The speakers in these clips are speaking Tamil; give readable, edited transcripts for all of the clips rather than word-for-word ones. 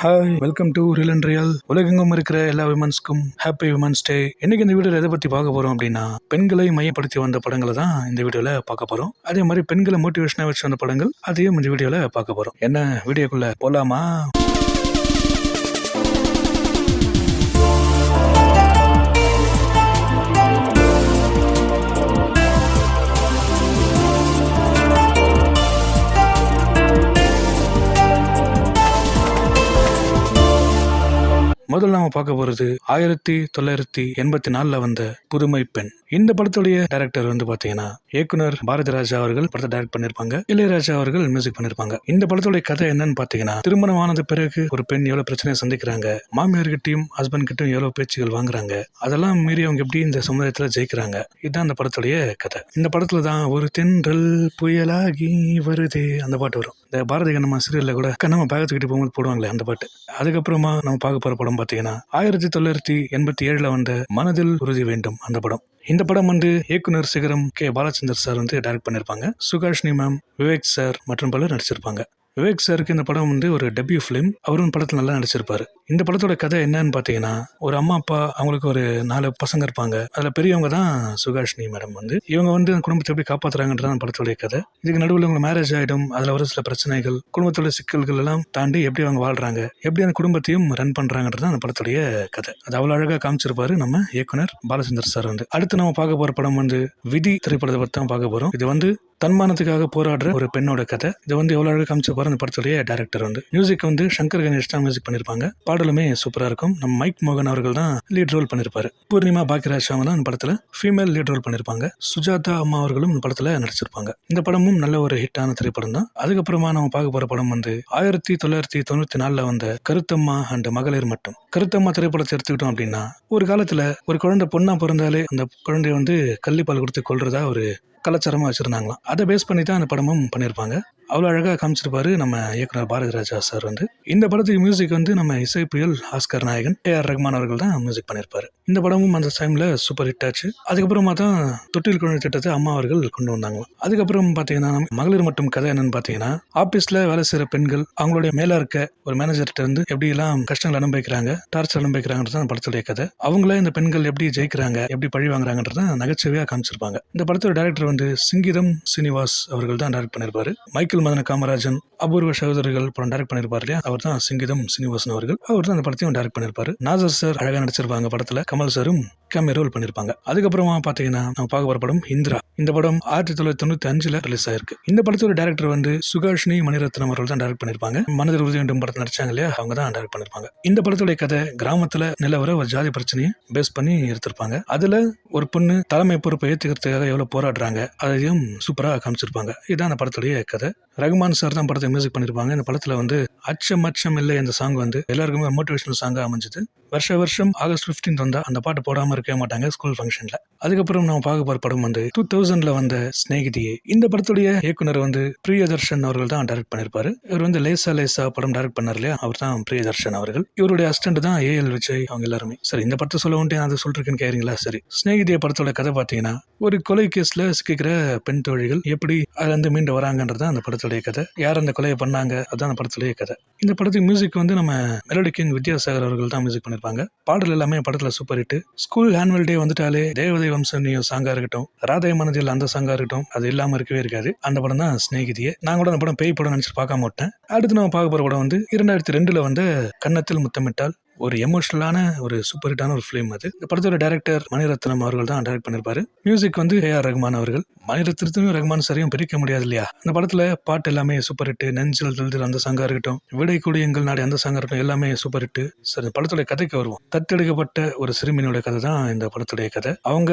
Hi, welcome to real and real. உலகெங்கும் இருக்கிற எல்லா விமன்ஸ்க்கும் ஹாப்பி விமன்ஸ் டே. இன்னைக்கு இந்த வீடியோவில் எதை பற்றி பார்க்க போகிறோம் அப்படின்னா, பெண்களை மையப்படுத்தி வந்த படங்களை தான் இந்த வீடியோவில் பார்க்க போகிறோம். அதே மாதிரி பெண்களை மோட்டிவேஷனாக வச்சு வந்த படங்கள் அதையும் இந்த வீடியோவில் பார்க்க போகிறோம். என்ன வீடியோக்குள்ளே போகலாமா? முதல்ல நாம பார்க்க போறது 1984 வந்த புதுமை பெண். இந்த படத்துடைய டைரக்டர் வந்து பாத்தீங்கன்னா இயக்குனர் பாரதி ராஜா அவர்கள் படத்தை டைரக்ட் பண்ணிருப்பாங்க. இளையராஜா அவர்கள் மியூசிக் பண்ணிருப்பாங்க. இந்த படத்துடைய கதை என்னன்னு பாத்தீங்கன்னா, திருமணம் ஆனது பிறகு ஒரு பெண் எவ்வளவு பிரச்சனையை சந்திக்கிறாங்க, மாமியார் கிட்டையும் ஹஸ்பண்ட் கிட்டையும் எவ்வளவு பேச்சுகள் வாங்குறாங்க, அதெல்லாம் மீறி அவங்க எப்படி இந்த சமுதாயத்துல ஜெயிக்கிறாங்க. இதுதான் அந்த படத்துடைய கதை. இந்த படத்துல தான் ஒரு தென்றல் புயலாகி வருது அந்த பாட்டு வரும். இந்த பாரதி கண்ணம்மா சீரியல்ல கூட கண்ணம்மா பேகத்துக்கிட்டு போகும்போது போடுவாங்களே அந்த பாட்டு. அதுக்கப்புறமா நம்ம பார்க்க போற படம் பாத்தீங்கன்னா 1987 வந்த மனதில் உறுதி வேண்டும் அந்த படம். இந்த படம் வந்து இயக்குனர் சிகரம் கே பாலச்சந்தர் சார் வந்து டைரக்ட் பண்ணிருப்பாங்க. சுகாஷினி மேம், விவேக் சார் மற்றும் பலர் நடிச்சிருப்பாங்க. விவேக் சாருக்கு இந்த படம் வந்து ஒரு டெபியூ ஃபிலிம். அவரும் படத்துல நல்லா நடிச்சிருப்பாரு. இந்த படத்தோட கதை என்னன்னு பாத்தீங்கன்னா, ஒரு அம்மா அப்பா அவங்களுக்கு ஒரு 4 பசங்க இருப்பாங்க. அதுல பெரியவங்க தான் சுகாஷினி மேடம். வந்து இவங்க வந்து குடும்பத்தை எப்படி காப்பாத்துறாங்கன்றது அந்த படத்தோடைய கதை. இதுக்கு நடுவில் அவங்க மேரேஜ் ஆயிடும். அதுல வர சில பிரச்சனைகள், குடும்பத்தோட சிக்கல்கள் எல்லாம் தாண்டி எப்படி அவங்க வாழ்றாங்க, எப்படி அந்த குடும்பத்தையும் ரன் பண்றாங்கன்றது அந்த படத்துடைய கதை. அது அவ்வளவு அழகா காமிச்சிருப்பாரு நம்ம இயக்குனர் பாலச்சந்தர் சார் வந்து. அடுத்து நம்ம பார்க்க போற படம் வந்து விதி திரைப்படத்தை பத்தி தான் பார்க்க போறோம். இது வந்து தன்மானத்துக்காக போராடுற ஒரு பெண்ணோட கதை. இது வந்து எவ்வளவு அழகாக காமிச்சிருப்பாரு அந்த படத்துடைய டைரக்டர் வந்து. மியூசிக் வந்து சங்கர் கணேஷ் தான் மியூசிக் பண்ணிருப்பாங்க. பாடலுமே சூப்பரா இருக்கும். நம்ம மைக் மோகன் அவர்கள் தான் லீட் ரோல் பண்ணிருப்பாரு. பூர்ணிமா பாக்கியராஜ் அவங்க இந்த படத்துல ஃபீமேல் லீட் ரோல் பண்ணிருப்பாங்க. சுஜாதா அம்மா அவர்களும் இந்த படத்துல நடிச்சிருப்பாங்க. இந்த படமும் நல்ல ஒரு ஹிட்டான திரைப்படம் தான். அதுக்கப்புறமா நம்ம பார்க்க போற படம் வந்து 1994 வந்த கருத்தம்மா அண்ட் மகளிர் மட்டும். கருத்தம்மா திரைப்படத்தை எடுத்துக்கிட்டோம் அப்படின்னா, ஒரு காலத்துல ஒரு குழந்தை பொண்ணா பிறந்தாலே அந்த குழந்தைய வந்து கள்ளிப்பால் கொடுத்து கொள்றதா ஒரு கலாச்சாரமா வச்சிருந்தாங்களாம். அதை பேஸ் பண்ணி தான் அந்த படமும் பண்ணியிருப்பாங்க. அவ்வளோ அழகாக காமிச்சிருப்பாரு நம்ம இயக்குனர் பாரதி ராஜா சார் வந்து. இந்த படத்துக்கு மியூசிக் வந்து நம்ம இசை புயல் ஆஸ்கர் நாயகன் AR ரஹ்மான் அவர்கள் தான் மியூசிக் பண்ணியிருப்பாரு. இந்த படமும் அந்த டைம்ல சூப்பர் ஹிட் ஆச்சு. அதுக்கப்புறமா தான் தொட்டில் குழந்தை திட்டத்தை அம்மா அவர்கள் கொண்டு வந்தாங்களாம். அதுக்கப்புறம் பாத்தீங்கன்னா மகளிர் மட்டும் கதை என்னன்னு பாத்தீங்கன்னா, ஆபீஸ்ல வேலை செய்யற பெண்கள் அவங்களுடைய மேல இருக்க ஒரு மேனேஜர்கிட்ட இருந்து எப்படி எல்லாம் கஷ்டங்கள் அனுபவிக்கிறாங்க, டார்ச்சர் அனுபவிக்கிறாங்கன்றது அந்த படத்துடைய கதை. அவங்கள இந்த பெண்கள் எப்படி ஜெயிக்கிறாங்க, எப்படி பழி வாங்குறாங்கன்றத நகைச்சுவையா காமிச்சிருப்பாங்க. இந்த படத்தோட டைரக்டர் வந்து சிங்கிதம் சீனிவாஸ் அவர்கள் தான் டைரக்ட் பண்ணிருப்பாரு. மைக்கேல் மதன காமராஜன், அபூர்வ சகோதரர்கள் படம் டைரக்ட் பண்ணிருப்பாரு இல்லையா, அவர் தான் சிங்கிதம் சீனிவாசன் அவர்கள். அவர் தான் அந்த படத்தையும் டைரக்ட் பண்ணிருப்பாரு. நாசர் சார் அழகா நடிச்சிருப்பாங்க படத்துல. கமல் சாரும் கேமியோ ரோல் பண்ணிருப்பாங்க. அதுக்கப்புறமா பாத்தீங்கன்னா நம்ம பார்க்க போற படம் இந்திரா. இந்த படம் 1995 ரிலீஸ் ஆயிருக்கு. இந்த படத்தோட டைரக்டர் வந்து சுகாஷினி மணிரத்னம் அவர்கள் தான் டைரக்ட் பண்ணிருப்பாங்க. மனதில் உறுதி வேண்டும் படத்தில் நடிச்சாங்க இல்லையா, அவங்க தான் டைரக்ட் பண்ணிருப்பாங்க. இந்த படத்துடைய கதை கிராமத்துல நிலவர ஒரு ஜாதி பிரச்சனையை பேஸ் பண்ணி எடுத்திருப்பாங்க. அதுல ஒரு பொண்ணு தலைமை பொறுப்பை ஏத்துக்கிறதுக்காக எவ்வளவு போராடுறாங்க அதையும் சூப்பரா காமிச்சிருப்பாங்க. இதுதான் அந்த படத்துடைய கதை. ரகுமான் சார் தான் படத்தை மியூசிக் பண்ணிருப்பாங்க. இந்த படத்துல வந்து அச்சம் இல்லை இந்த சாங் வந்து எல்லாருக்குமே மோட்டிவேஷனல் சாங்கா அமைஞ்சது. வருஷம் ஆகஸ்ட் 15 வந்தா அந்த பாட்டு போடாம இருக்கவே மாட்டாங்க ஸ்கூல் ஃபங்க்ஷன்ல. அதுக்கப்புறம் நம்ம பார்க்க போற படம் வந்து 2000 வந்த ஸ்நேகிதியே. இந்த படத்துடைய இயக்குனர் வந்து பிரியதர்ஷன் அவர்கள் தான் டைரக்ட் பண்ணிருப்பாரு. இவர் வந்து லேசா படம் டைரக்ட் பண்ணார் இல்லையா, அவர் தான் பிரியதர்ஷன் அவர்கள். இவருடைய அசிஸ்டன்ட் தான் AL விஜய் அவங்க எல்லாருமே. சரி, இந்த படத்தை சொல்ல வந்துட்டு அதை சொல்றேன்னு கேக்குறீங்களா? சரி, ஸ்நேகிதிய படத்தோட கதை பாத்தீங்கன்னா, ஒரு கொலை கேஸ்ல சிக்கிக்கிற பெண் தோழிகள் எப்படி அதுல இருந்து மீண்டு வராங்கன்றது அந்த படத்துடைய கதை. யார் அந்த கொலையை பண்ணாங்க அதான் அந்த படத்துடைய கதை. இந்த படத்துக்கு மியூசிக் வந்து நம்ம மெலடி கிங் வித்யாசாகர் அவர்கள் தான் மியூசிக் பண்ணிருப்பாங்க. பாடல் எல்லாமே படத்துல super hit. School annual day வந்துட்டாலே தேவதை வம்சனியோ சாங்கா இருக்கட்டும், ராதை மனதில் அந்த சாங்கா இருக்கட்டும், அது இல்லாம இருக்கவே இருக்காது. அந்த படம் தான் ஸ்நேகிதியே. நான் கூட அந்த படம் பேய் படம் நினைச்சு பார்க்காம விட்டேன். அடுத்து நம்ம பார்க்க போற படம் வந்து 2002 வந்த கன்னத்தில் முத்தமிட்டால். ஒரு எமோஷனலான ஒரு சூப்பர் ஹிட்டான ஒரு ஃபிலிம் அது. இந்த படத்தோட டைரக்டர் மணிரத்னம் அவர்கள் தான் டைரக்ட் பண்ணிருப்பாரு. மியூசிக் வந்து AR ரஹ்மான் அவர்கள். மணிரத்னத்தையும் ரஹ்மான் சரியும் பிரிக்க முடியாது இல்லையா. இந்த படத்துல பாட்டு எல்லாமே சூப்பர் ஹிட். நெஞ்சில் தில் அந்த சாங்கா இருக்கட்டும், விடை கூடி எங்கள் நாடு அந்த சாங்கா இருக்கட்டும், எல்லாமே சூப்பர் ஹிட். சரி, படத்துடைய கதைக்கு வருவோம். தத்தெடுக்கப்பட்ட ஒரு சிறுமியோட கதை தான் இந்த படத்துடைய கதை. அவங்க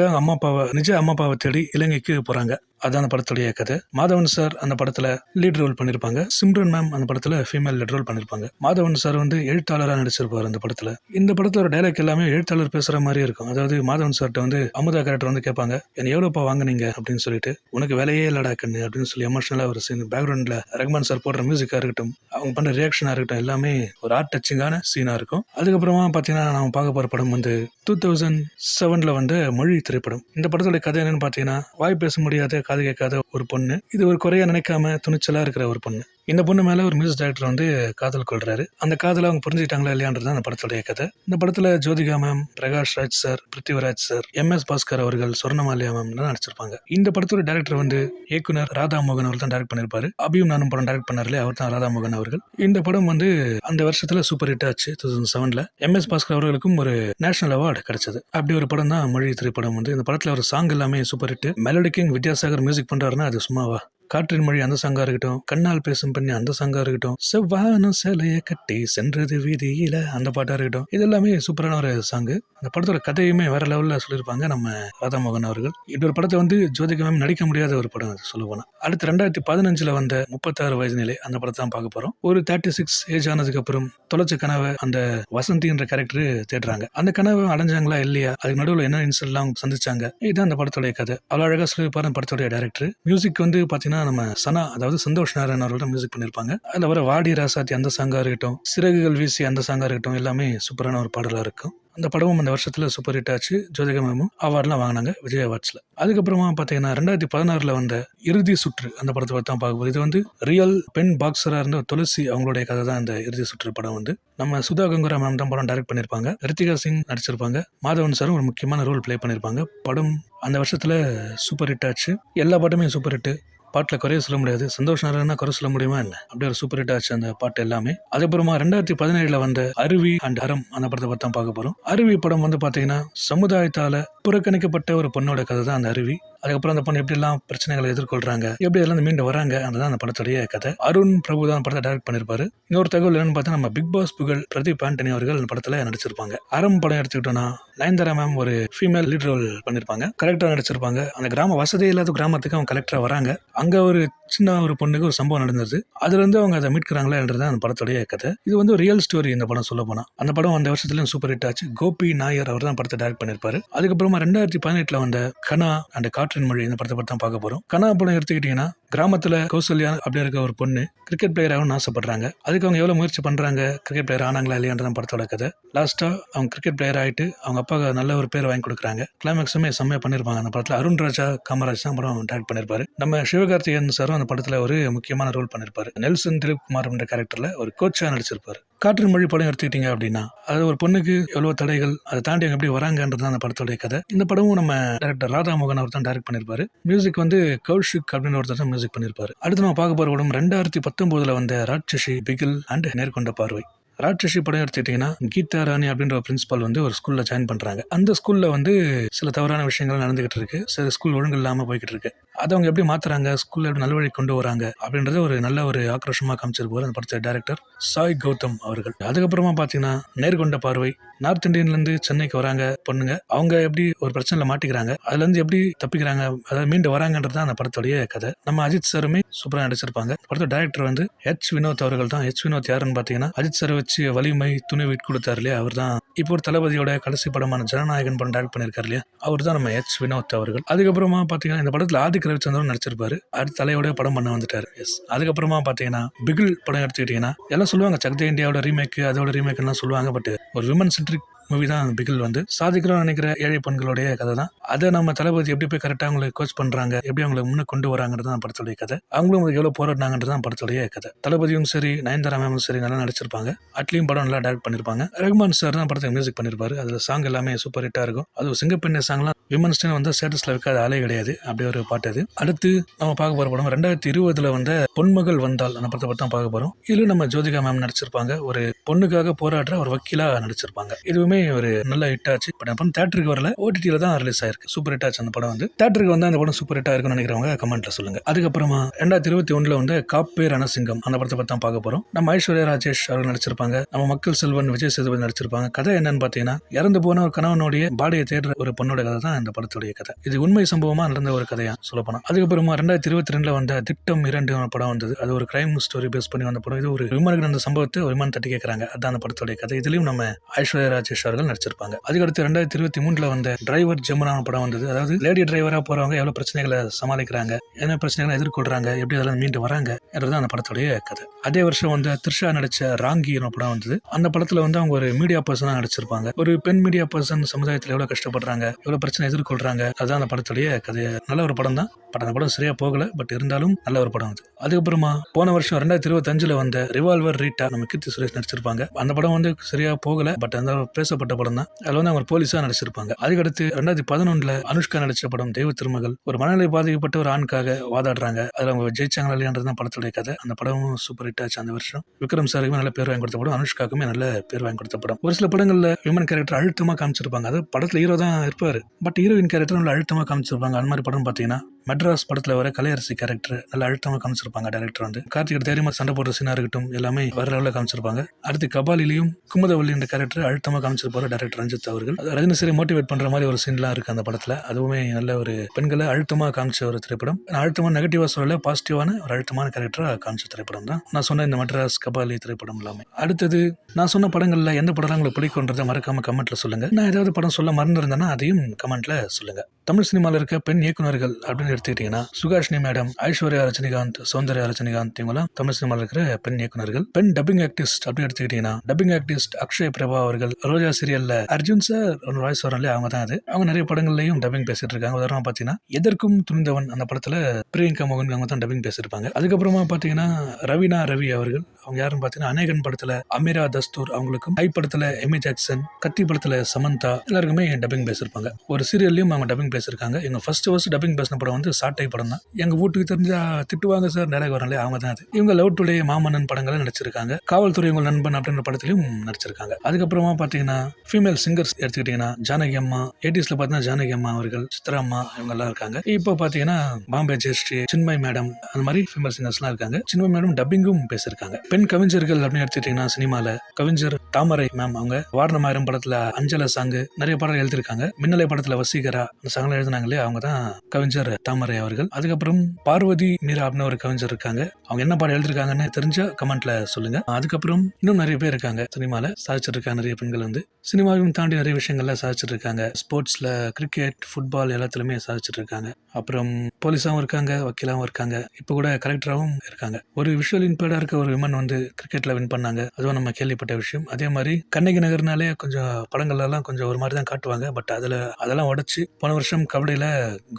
நிஜ அம்மா அப்பாவை தேடி இலங்கைக்கு போறாங்க. அதான் அந்த படத்துடைய கதை. மாதவன் சார் அந்த படத்துல லீட் ரோல் பண்ணிருப்பாங்க. சிம்ரன் மேம் அந்த படத்துல ஃபீமேல் லீட் ரோல் பண்ணிருப்பாங்க. மாதவன் சார் வந்து எழுத்தாளரா நடிச்சிருப்பாரு அந்த படத்துல. இந்த படத்தோட டைலாக் எல்லாமே எழுத்தாளர் பேசுற மாதிரி இருக்கும். அதாவது மாதவன் சார்ட்ட வந்து அமுதா கேரக்டர் வந்து கேட்பாங்க, என்ன எவ்வளவுப்பா வாங்குனீங்க அப்படின்னு சொல்லிட்டு, உனக்கு வேலையே இல்லடா கண்ணு அப்படின்னு சொல்லி எமோஷனலா ஒரு சீன். பேக்ரவுண்ட்ல ரஹ்மான் சார் போடுற மியூசிக்கா இருக்கட்டும், அவங்க பண்ற ரியாக்ஷனா இருக்கட்டும், எல்லாமே ஒரு ஆர்ட் டச்சிங்கான சீனா இருக்கும். அதுக்கப்புறமா பாத்தீங்கன்னா நம்ம பார்க்க போற படம் வந்து 2007 வந்த மொழி திரைப்படம். இந்த படத்தோட கதை என்னன்னு பாத்தீங்கன்னா, வாய் பேச முடியாத காது கேட்காத ஒரு பொண்ணு. இது ஒரு குறையா நினைக்காம துணிச்சலா இருக்கிற ஒரு பொண்ணு. இந்த பொண்ணு மேல ஒரு மியூசிக் டைரக்டர் வந்து காதல் கொள்றாரு. அந்த காதலை அவங்க புரிஞ்சுக்கிட்டாங்களா இல்லையான்றது அந்த படத்துடைய கதை. இந்த படத்துல Jyothika ma'am, Prakash Raj sir, Prithviraj sir, MS Bhaskar அவர்கள், சொர்ணமாலியா மேம் நடிச்சிருப்பாங்க. இந்த படத்தோட டைரக்டர் வந்து இயக்குனர் ராதாமோகன் அவர் தான் டைரக்ட் பண்ணிருப்பாரு. அபியும் நானும் படம் டைரக்ட் பண்ணார்ல, அவர் தான் ராதாமோகன் அவர்கள். இந்த படம் வந்து அந்த வருஷத்துல சூப்பர் ஹிட் ஆச்சு. 2007ல MS பாஸ்கர் அவர்களுக்கும் ஒரு நேஷனல் அவார்டு கிடைச்சது. அப்படி ஒரு படம் தான் மொழி திரைப்படம் வந்து. இந்த படத்துல ஒரு சாங் எல்லாமே super hit. Melody king Vidyasagar music பண்றாருன்னா அது சும்மாவா? காற்றின் மொழி அந்த சாங்கா இருக்கட்டும், கண்ணால் பேசும் பெண்ணி அந்த சாங்கா இருக்கட்டும், செவ்வானும் சிலைய கட்டி சென்றது வீதியில அந்த பாட்டா இருக்கட்டும், இது எல்லாமே சூப்பரான ஒரு சாங்கு. அந்த படத்தோட கதையுமே வேற லெவல்ல சொல்லியிருப்பாங்க நம்ம ராதாமோகன் அவர்கள். இப்படி ஒரு படத்தை வந்து ஜோதிகா மேம் நடிக்க முடியாத ஒரு படம் அது சொல்ல போனா. அடுத்து 2015ல வந்த 36 வயது நிலை அந்த படத்தை தான் பார்க்க போறோம். ஒரு 36 ஏஜ் ஆனதுக்கு அப்புறம் தொலைச்ச கனவை அந்த வசந்தின்ற கேரக்டர் தேடுறாங்க. அந்த கனவை அடைஞ்சாங்களா இல்லையா, அதுக்கு நடுவில் என்ன இன்சிடென்ட் எல்லாம் சந்திச்சாங்க, இதுதான் அந்த படத்தோடைய கதை. அவ்வளவு அழகா சொல்லியிருப்பாரு அந்த படத்தோடைய டைரக்டர். மியூசிக் வந்து பாத்தீங்கன்னா நம்ம சனா, அதாவது சந்தோஷ் நாராயண் அவர்கள் தான் மியூசிக் பண்ணிருப்பாங்க. அதுல வர வாடி ராசாத்தி அந்த சாங்கா இருக்கட்டும், சிறகுகள் வீசி அந்த சாங்கா இருக்கட்டும், எல்லாமே சூப்பரான ஒரு பாடலா இருக்கும். அந்த படமும் அந்த வருஷத்துல சூப்பர் ஹிட் ஆச்சு. ஜோதிகா மேமும் அவார்ட்லாம் வாங்கினாங்க விஜய் அவார்ட்ஸ்ல. அதுக்கப்புறமா பாத்தீங்கன்னா 2016ல வந்த இறுதி சுற்று அந்த படத்தை பத்தி தான் பார்க்க போகுது. இது வந்து ரியல் பெண் பாக்ஸரா இருந்த துளசி அவங்களுடைய கதை தான் இந்த இறுதி சுற்று படம் வந்து. நம்ம சுதா கங்குரா மேம் தான் படம் டைரக்ட் பண்ணிருப்பாங்க. ரித்திகா சிங் நடிச்சிருப்பாங்க. மாதவன் சாரும் ஒரு முக்கியமான ரோல் பிளே பண்ணிருப்பாங்க. படம் அந்த வருஷத்துல சூப்பர் ஹிட் ஆச்சு. எல்லா பாட்டுமே சூப்பர் ஹிட். பாட்டில் குறைய சொல்ல முடியாது. சந்தோஷ் நாராயணா குறை சொல்ல முடியுமா என்ன? அப்படியே ஒரு சூப்பர் ஹிட் ஆச்சு அந்த பாட்டு எல்லாமே. அதுக்கப்புறமா 2017ல வந்த அருவி அண்ட் அறம் அந்த படத்தை பத்தி தான் பார்க்க போறோம். அருவி படம் வந்து பாத்தீங்கன்னா சமுதாயத்தால புறக்கணிக்கப்பட்ட ஒரு பொண்ணோட கதை தான் அந்த அருவி. அதுக்கப்புறம் அந்த பொண்ணு எப்படி எல்லாம் பிரச்சனைகளை எதிர்கொள்றாங்க, எப்படி எல்லாம் மீண்டு வராங்க, அதுதான் அந்த படத்துடைய கதை. அருண் பிரபு தான் படத்தை டைரக்ட் பண்ணிருப்பாரு. இன்னொரு தகவல் என்னன்னு பார்த்தா நம்ம பிக் பாஸ் புகழ் பிரதீப் ஆண்டனி அவர்கள் அந்த படத்துல நடிச்சிருப்பாங்க. அறம் படம் எடுத்துக்கிட்டோம்னா நயன்தாரா மேம் ஒரு ஃபீமேல் லீட் ரோல் பண்ணிருப்பாங்க. கலெக்டரா நடிச்சிருப்பாங்க. அந்த கிராம வசதி இல்லாத கிராமத்துக்கு அவங்க கலெக்டரா வராங்க. அங்க ஒரு சின்ன ஒரு பொண்ணுக்கு ஒரு சம்பவம் நடந்தது. அதுல இருந்து அவங்க அதை மீட்கிறாங்களா என்றது அந்த படத்துடைய கதை. இது வந்து ஒரு ரியல் ஸ்டோரி இந்த படம் சொல்ல போனா. அந்த படம் அந்த வருஷத்துலயும் சூப்பர் ஹிட் ஆச்சு. கோபி நாயர் அவர் தான் படத்தை டைரக்ட் பண்ணிருப்பாரு. அதுக்கப்புறமா 2018ல வந்த கனா அண்ட் காற்றின் மொழி இந்த படத்தை பத்தி தான் பார்க்க போறோம். கனா படம் எடுத்துக்கிட்டீங்கன்னா கிராமத்துல கௌசல்யா அப்படி இருக்க ஒரு பொண்ணு கிரிக்கெட் பிளேயர் ஆகணும்னு ஆசைப்படுறாங்க. அதுக்கு அவங்க எவ்வளவு முயற்சி பண்றாங்க, கிரிக்கெட் பிளேயர் ஆனாங்களா இல்லையான்றதான் படத்தோட கதை. லாஸ்டா அவங்க கிரிக்கெட் பிளேயர் ஆயிட்டு அவங்க அப்பா நல்ல ஒரு பேர் வாங்கி கொடுக்குறாங்க. கிளைமேக்ஸுமே செம்மையா பண்ணிருப்பாங்க அந்த படத்துல. அருண் ராஜா காமராஜ் தான் படம் டைரக்ட் பண்ணிருப்பாரு. நம்ம சிவகார்த்திகேயன் சாரும் அந்த படத்துல ஒரு முக்கியமான ரோல் பண்ணிருப்பாரு. நெல்சன் திலீப் குமார் என்ற கேரக்டர்ல ஒரு கோச்சா நடிச்சிருப்பாரு. காற்றின் மொழி படம் எடுத்துக்கிட்டீங்க அப்படின்னா அது ஒரு பொண்ணுக்கு எவ்வளவு தடைகள், அதை தாண்டி அவங்க எப்படி வராங்கன்றது அந்த படத்தோடைய கதை. இந்த படமும் நம்ம டைரக்டர் ராதாமோகன் அவர் தான் டைரக்ட் பண்ணிருப்பாரு. மியூசிக் வந்து கௌஷிக் அப்படின்னு ஒருத்தர் தான் மியூசிக் பண்ணிருப்பாரு. அடுத்து நம்ம பார்க்க போற படம் 2019ல வந்த ராட்சசி, பிகில் அண்ட் நேர்கொண்ட பார்வை. ராட்சசி படம் எடுத்துக்கிட்டீங்கன்னா கீதா ராணி அப்படின்ற ஒரு பிரின்சிபால் வந்து ஒரு ஸ்கூல்ல ஜாயின் பண்றாங்க. அந்த ஸ்கூல்ல வந்து சில தவறான விஷயங்கள் நடந்துகிட்டு இருக்கு. சில ஸ்கூல் ஒழுங்கு இல்லாம போய்கிட்டு இருக்கு. அதை அவங்க எப்படி மாத்துறாங்க, ஸ்கூல்ல எப்படி நல்வழி கொண்டு வராங்க அப்படின்றத ஒரு நல்ல ஒரு ஆக்ரோஷமா காமிச்சிருப்பாரு அந்த படத்தை டைரக்டர் சாய் கௌதம் அவர்கள். அதுக்கப்புறமா பாத்தீங்கன்னா நேர்கொண்ட பார்வை. நார்த் இந்தியன்ல இருந்து சென்னைக்கு வராங்க பொண்ணுங்க. அவங்க எப்படி ஒரு பிரச்சனைல மாட்டிக்கிறாங்க, அதுல இருந்து எப்படி தப்பிக்கிறாங்க, அதாவது மீண்டு வராங்கன்றது அந்த படத்துடைய கதை. நம்ம அஜித் சாருமே சூப்பரா நடிச்சிருப்பாங்க. படத்தோட டைரக்டர் வந்து H. வினோத் அவர்கள் தான். H. வினோத் யாருன்னு பாத்தீங்கன்னா அஜித் சார் வச்சு வலிமை துணை விட்டு கொடுத்தாரு இல்லையா, அவர் தான். இப்போ ஒரு தளபதியோட கடைசி படமான ஜனநாயகன் படம் டைரக்ட் பண்ணிருக்காரு இல்லையா, அவர் தான் நம்ம H. வினோத் அவர்கள். அதுக்கப்புறமா பாத்தீங்கன்னா இந்த படத்துல ஆதிக் ரவிச்சந்திரன் நடிச்சிருப்பாரு. அடுத்த தலையோட படம் பண்ண வந்துட்டாரு. அதுக்கப்புறமா பாத்தீங்கன்னா பிகில் படம் எடுத்துக்கிட்டீங்கன்னா எல்லாம் சொல்லுவாங்க சக்தி இந்தியாவோட ரீமேக், அதோட ரீமேக் எல்லாம் சொல்லுவாங்க. பட் ஒரு விமன் சென்ட்ரிக் மூவி தான் பிகில் வந்து. சாதிக்கிறோம் நினைக்கிற ஏழை பெண்களுடைய கதை தான். அதை நம்ம தளபதி எப்படி போய் கரெக்டா அவங்களை கோச் பண்றாங்க, எப்படி அவங்களை முன்ன கொண்டு வராங்கிறது தான் படத்துடைய கதை. அவங்களும் எவ்வளவு போராடினாங்கன்றது தான் படத்துடைய கதை. தளபதியும் சரி, நயன்தாரா மேமும் சரி நல்லா நடிச்சிருப்பாங்க. அட்லியும் படம் நல்லா டைரக்ட் பண்ணிருப்பாங்க. ரஹ்மான் சார் தான் படத்துக்கு மியூசிக் பண்ணிருப்பாரு. அதுல சாங் எல்லாமே சூப்பர் ஹிட்டா இருக்கும். அது சிங்கப்பெண்ணை சாங்லாம் விமன்ஸ் டே வந்து ஸ்டேட்டஸ்ல வைக்காத ஆளே கிடையாது. அப்படி ஒரு பாட்டு அது. அடுத்து நம்ம பார்க்க போற படம் 2020ல வந்த பொன்மகள் வந்தால் அந்த படத்தை பத்தி தான் பார்க்க போறோம். இதுல நம்ம ஜோதிகா மேம் நடிச்சிருப்பாங்க. ஒரு பொண்ணுக்காக போராடுற ஒரு வக்கீலா நடிச்சிருப்பாங்க. இதுவுமே ஒரு நல்ல ஹிட் ஆச்சு. பட் படம் தியேட்டருக்கு வரல, OTTல தான் ரிலீஸ் ஆயிருக்கு. சூப்பர் ஹிட் ஆச்சு அந்த படம் வந்து. தியேட்டருக்கு வந்து அந்த படம் சூப்பர் ஹிட்டா இருக்குன்னு நினைக்கிறவங்க கமெண்ட்ல சொல்லுங்க. அதுக்கப்புறமா 2021ல வந்து காப்பே ரணசிங்கம் அந்த படத்தை பத்தி தான் பார்க்க போறோம். நம்ம ஐஸ்வர்யா ராஜேஷ் அவர்கள் நடிச்சிருப்பாங்க. நம்ம மக்கள் செல்வன் விஜய் சேதுபதி நடிச்சிருப்பாங்க. கதை என்னன்னு பாத்தீங்கன்னா இறந்து போன ஒரு கணவனுடைய பாடியை தேடுற ஒரு பொண்ணோட கதை தான் இந்த படத்துடைய கதை. இது உண்மை சம்பவமா நடந்த ஒரு கதையா சொல்ல போனா. அதுக்கப்புறமா 2022ல வந்த திட்டம் 2 படம் வந்தது. அது ஒரு கிரைம் ஸ்டோரி பேஸ் பண்ணி வந்த படம். இது ஒரு விமானம் நடந்த சம்பவத்தை ஒரு விமானம் தட்டி கேட்கறாங்க. அதான் அந்த படத்துடைய கதை. இதுலயும் நம்ம ஐஸ்வர்யா ராஜேஷ் அவர்கள் நடிச்சிருப்பாங்க. அதுக்கடுத்து 2023ல வந்த டிரைவர் ஜெமுனா படம் வந்தது. அதாவது லேடி டிரைவரா போறவங்க எவ்வளவு பிரச்சனைகளை சமாளிக்கிறாங்க, என்ன பிரச்சனைகளை எதிர்கொள்றாங்க, எப்படி அதெல்லாம் மீண்டு வராங்க என்றது அந்த படத்துடைய கதை. அதே வருஷம் வந்து த்ரிஷா நடிச்ச ராங்கி படம் வந்தது. அந்த படத்துல வந்து அவங்க ஒரு மீடியா பர்சனா நடிச்சிருப்பாங்க. ஒரு பெண் மீடியா பர்சன் சமுதாயத்துல எவ்வளவு கஷ்டப்படுறாங்க, எவ்வளவு பிரச்சனை பிரச்சனை எதிர்கொள்றாங்க. அதான் அந்த படத்துடைய கதையை. நல்ல ஒரு படம் தான். அந்த படம் சரியா போகல, பட் இருந்தாலும் நல்ல ஒரு படம் அது. அதுக்கப்புறமா போன வருஷம் 2025 வந்த ரிவால்வர் ரீட்டா நம்ம கீர்த்தி சுரேஷ் நடிச்சிருப்பாங்க. அந்த படம் வந்து சரியா போகல, பட் அந்த பேசப்பட்ட படம் தான். அதுல வந்து அவங்க போலீஸா நடிச்சிருப்பாங்க. அதுக்கடுத்து 2011 அனுஷ்கா நடிச்ச படம் தெய்வ திருமகள். ஒரு மனநிலை பாதிக்கப்பட்ட ஒரு ஆணுக்காக வாதாடுறாங்க. அதுல அவங்க ஜெயிச்சாங்களா இல்லையான்றது தான் படத்துடைய கதை. அந்த படமும் சூப்பர் ஹிட் ஆச்சு அந்த வருஷம். விக்ரம் சாருக்குமே நல்ல பேர் வாங்கி கொடுத்த படம், அனுஷ்காக்குமே நல்ல பேர் வாங்கி கொடுத்த படம். ஒரு சில படங்கள்ல விமன் கேரக்டர் அழுத்தமா காமிச்சிருப்பாங்க. அது படத்துல ஹீரோ தான் இருப்பாரு, பட் ஹீரோயின் கேரக்டர் நல்ல அழுத்தமா காமிச்சிருப்பாங்க. அந்த மாதிரி படம் பாத்தீங்கன்னா மெட்ராஸ் படத்துல வர கலையரசி கேரக்டர் நல்ல அழுத்தமா காமிச்சிருப்பாங்க. டைரக்டர் வந்து கார்த்திக் தைரியமா சண்டை போடுற சீனா இருக்கட்டும், எல்லாமே வேற லெவலில் காமிச்சிருப்பாங்க. அடுத்து கபாலிலையும் குமுதவல்லி என்ற கேரக்டர் அழுத்தமா காமிச்சிருப்பாரு டைரக்டர் ரஞ்சித் அவர்கள். ரஜினி சரி மோட்டிவேட் பண்ற மாதிரி ஒரு சீன்லாம் இருக்கு அந்த படத்துல. அதுவுமே நல்ல ஒரு பெண்களை அழுத்தமா காமிச்ச ஒரு திரைப்படம். அழுத்தமா நெகட்டிவா சொல்லல, பாசிட்டிவான ஒரு அழுத்தமான கேரக்டரா காமிச்ச திரைப்படம் தான் நான் சொன்ன இந்த மெட்ராஸ் கபாலி திரைப்படம் எல்லாமே. அடுத்தது நான் சொன்ன படங்கள்ல எந்த படம் உங்களுக்கு பிடிக்கும்ன்றதை மறக்காம கமெண்ட்ல சொல்லுங்க. நான் ஏதாவது படம் சொல்ல மறந்துருந்தேன்னா அதையும் கமெண்ட்ல சொல்லுங்க. தமிழ் சினிமாவில் இருக்க பெண் இயக்குநர்கள் அப்படின்னு எடுத்துக்கிட்டீங்கன்னா சுகாஷினி மேடம், ஐஸ்வர்யா ரஜினிகாந்த், சௌந்தர்யா ரஜினிகாந்த், இவங்கலாம் தமிழ் சினிமாவில் இருக்கிற பெண் இயக்குநர்கள். பெண் டப்பிங் ஆர்டிஸ்ட் அப்படின்னு எடுத்துக்கிட்டீங்கன்னா டப்பிங் ஆர்டிஸ்ட் அக்ஷய் பிரபா அவர்கள். ரோஜா சீரியல்ல அர்ஜுன் சார் ஒரு வாய்ஸ் வரல, அவங்க தான் அது. அவங்க நிறைய படங்கள்லயும் டப்பிங் பேசிட்டு இருக்காங்க. உதாரணமா பாத்தீங்கன்னா எதற்கும் துணிந்தவன் அந்த படத்துல பிரியங்கா மோகன் அவங்க தான் டப்பிங் பேசியிருப்பாங்க. அதுக்கப்புறமா பாத்தீங்கன்னா ரவீனா ரவி அவர்கள். அவங்க யாருன்னு பாத்தீங்கன்னா அநேகன் படத்துல அமீரா தஸ்தூர் அவங்களுக்கும், ஐ படத்துல எமி ஜாக்சன், கத்தி படத்துல சமந்தா எல்லாருக்குமே டப்பிங் பேசியிருப்பாங்க. ஒரு சீரியல்லையும் அவங்க டப்பிங் பேசியிருக்காங்க. எங்க ஃபர்ஸ்ட் டப்பிங் பேசின படம் வந்து சாட்டை படம் தான். எங்க வீட்டுக்கு தெரிஞ்சா திட்டுவாங்க சார் டைலாக் வரல, அவங்க தான் அது. இவங்க லவ் டுடே, மாமன்னன் படங்களை நடிச்சிருக்காங்க. காவல்துறை உங்கள் நண்பன் அப்படின்ற படத்திலையும் நடிச்சிருக்காங்க. அதுக்கப்புறமா பாத்தீங்கன்னா ஃபீமேல் சிங்கர்ஸ் எடுத்துக்கிட்டீங்கன்னா ஜானகி அம்மா, 80s பாத்தீங்கன்னா ஜானகி அம்மா அவர்கள், சித்ரா அம்மா, இவங்க எல்லாம் இருக்காங்க. இப்போ பாத்தீங்கன்னா பாம்பே ஜெயஸ்ரீ, சின்மய் மேடம், அந்த மாதிரி ஃபீமேல் சிங்கர்ஸ் எல்லாம் இருக்காங்க. சின்மய் மேடம் டப்பிங்கும் பேசியிருக்காங்க. பெண் கவிஞர்கள் அப்படின்னு எடுத்துக்கிட்டீங்கன்னா சினிமால கவிஞர் தாமரை மேம், அவங்க வாரணமாயிரம் படத்துல அஞ்சல சாங்கு நிறைய படம் எழுதிருக்காங்க. மின்னலை படத்துல வசீகரா அந்த சாங்ல எழுதினாங்களே, அவங்க தான் கவிஞர் தாமரை அவர்கள். அதுக்கப்புறம் பார்வதி மீரா அப்படின்னு ஒரு கவிஞர் இருக்காங்க. அவங்க என்ன பாடம் எழுதிருக்காங்கன்னு தெரிஞ்சா கமெண்ட்ல சொல்லுங்க. அதுக்கப்புறம் இன்னும் நிறைய பேர் இருக்காங்க சினிமால சாதிச்சிட்டு இருக்காங்க. நிறைய பெண்கள் வந்து சினிமாவையும் தாண்டி நிறைய விஷயங்கள்ல சாதிச்சிட்டு இருக்காங்க. ஸ்போர்ட்ஸ்ல கிரிக்கெட், ஃபுட்பால் எல்லாத்துலயுமே சாதிச்சிட்டு இருக்காங்க. அப்புறம் போலீஸாவும் இருக்காங்க, வக்கீலாவும் இருக்காங்க, இப்ப கூட கலெக்டராகவும் இருக்காங்க. ஒரு விஷுவல் இன்பேர்டா இருக்க ஒரு விமன் வந்து கிரிக்கெட்ல வின் பண்ணாங்க. அதுவும் நம்ம கேள்விப்பட்ட விஷயம். அதே மாதிரி கண்ணகி நகர்னாலே கொஞ்சம் படங்கள்ல எல்லாம் கொஞ்சம் ஒரு மாதிரி தான் காட்டுவாங்க. பட் அதெல்லாம் உடைச்சு போன வருஷம் கபடியில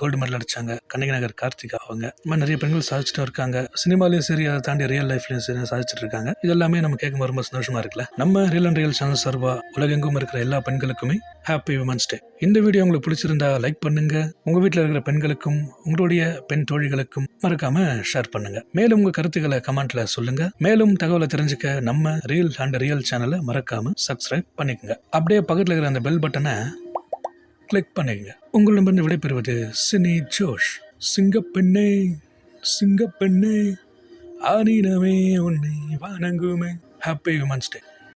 கோல்டு மெடல் அடிச்சாங்க கண்ணகி நகர் கார்த்திகா அவங்க. இந்த மாதிரி நிறைய பெண்கள் சாதிச்சுட்டு இருக்காங்க. சினிமாலையும் சரி, அதை தாண்டி ரியல் லைஃப்லயும் சரி சாதிச்சுட்டு இருக்காங்க. இது எல்லாமே நம்ம கேட்கும் ரொம்ப சந்தோஷமா இருக்குல்ல. நம்ம ரியல் அண்ட் ரியல் சேனல் சார்பா உலகெங்கும் இருக்கிற எல்லா பெண்களுக்குமே ஹாப்பி விமன்ஸ் டே. இந்த வீடியோ உங்களுக்கு பிடிச்சிருந்தா லைக் பண்ணுங்க. உங்க வீட்டில் இருக்கிற பெண்களுக்கும் உங்களுடைய பெண் தோழிகளுக்கும் மறக்காம ஷேர் பண்ணுங்க. மேலும் உங்க கருத்துக்களை கமெண்ட்ல சொல்லுங்க. மேலும் தகவலை தெரிஞ்சுக்க நம்ம ரியல் அண்ட் ரியல் சேனலை மறக்காம சப்ஸ்கிரைப் பண்ணிக்கங்க. அப்படியே பக்கத்தில் இருக்கிற அந்த பெல் பட்டனை கிளிக் பண்ணிக்கங்க. உங்களிடமிருந்து விடைபெறுவது சினி ஜோஷ். சிங்கப்பெண்ணே சிங்கப்பெண்ணே ஆனினமே உன்னை வணங்குமே. Happy women's day.